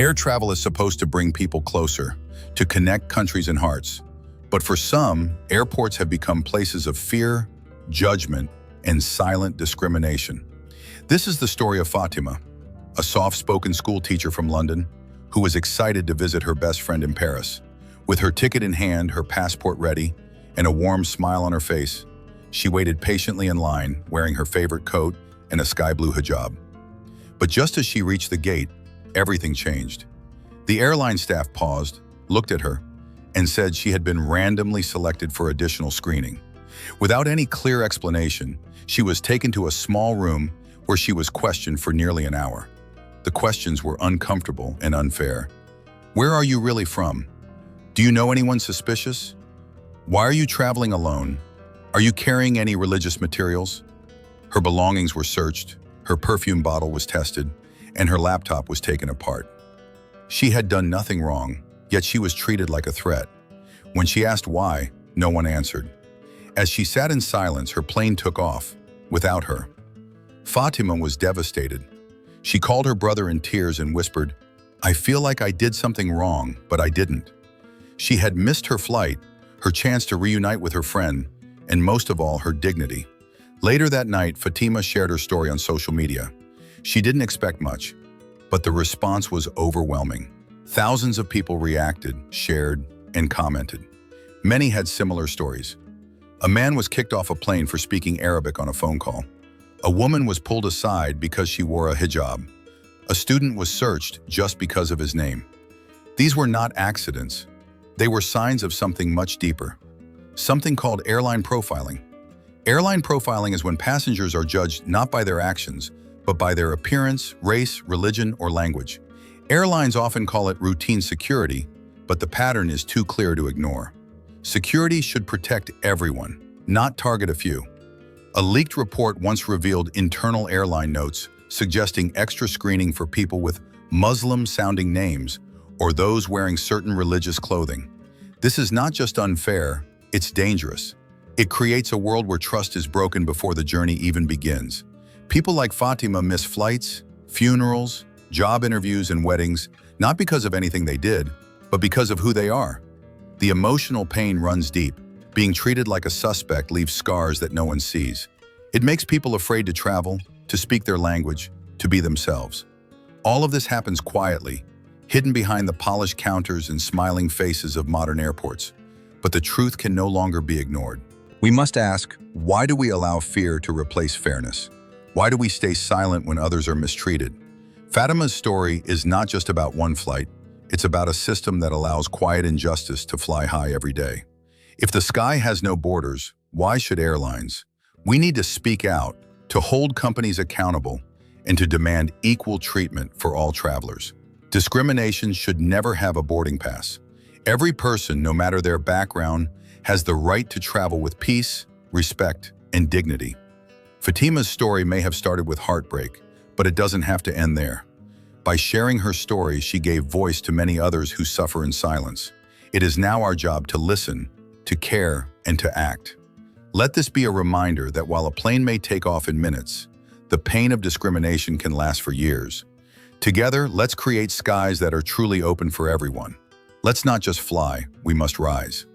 Air travel is supposed to bring people closer, to connect countries and hearts. But for some, airports have become places of fear, judgment, and silent discrimination. This is the story of Fatima, a soft-spoken school teacher from London who was excited to visit her best friend in Paris. With her ticket in hand, her passport ready, and a warm smile on her face, she waited patiently in line, wearing her favorite coat and a sky blue hijab. But just as she reached the gate, everything changed. The airline staff paused, looked at her, and said she had been randomly selected for additional screening. Without any clear explanation, she was taken to a small room where she was questioned for nearly an hour. The questions were uncomfortable and unfair. Where are you really from? Do you know anyone suspicious? Why are you traveling alone? Are you carrying any religious materials? Her belongings were searched, her perfume bottle was tested, and her laptop was taken apart. She had done nothing wrong, yet she was treated like a threat. When she asked why, no one answered. As she sat in silence, her plane took off, without her. Fatima was devastated. She called her brother in tears and whispered, "I feel like I did something wrong, but I didn't." She had missed her flight, her chance to reunite with her friend, and most of all, her dignity. Later that night, Fatima shared her story on social media. She didn't expect much, but the response was overwhelming. Thousands of people reacted, shared, and commented. Many had similar stories. A man was kicked off a plane for speaking Arabic on a phone call. A woman was pulled aside because she wore a hijab. A student was searched just because of his name. These were not accidents. They were signs of something much deeper, something called airline profiling. Airline profiling is when passengers are judged not by their actions, but by their appearance, race, religion, or language. Airlines often call it routine security, but the pattern is too clear to ignore. Security should protect everyone, not target a few. A leaked report once revealed internal airline notes suggesting extra screening for people with Muslim-sounding names or those wearing certain religious clothing. This is not just unfair, it's dangerous. It creates a world where trust is broken before the journey even begins. People like Fatima miss flights, funerals, job interviews, and weddings, not because of anything they did, but because of who they are. The emotional pain runs deep. Being treated like a suspect leaves scars that no one sees. It makes people afraid to travel, to speak their language, to be themselves. All of this happens quietly, hidden behind the polished counters and smiling faces of modern airports. But the truth can no longer be ignored. We must ask, why do we allow fear to replace fairness? Why do we stay silent when others are mistreated? Fatima's story is not just about one flight. It's about a system that allows quiet injustice to fly high every day. If the sky has no borders, why should airlines? We need to speak out, to hold companies accountable, and to demand equal treatment for all travelers. Discrimination should never have a boarding pass. Every person, no matter their background, has the right to travel with peace, respect, and dignity. Fatima's story may have started with heartbreak, but it doesn't have to end there. By sharing her story, she gave voice to many others who suffer in silence. It is now our job to listen, to care, and to act. Let this be a reminder that while a plane may take off in minutes, the pain of discrimination can last for years. Together, let's create skies that are truly open for everyone. Let's not just fly, we must rise.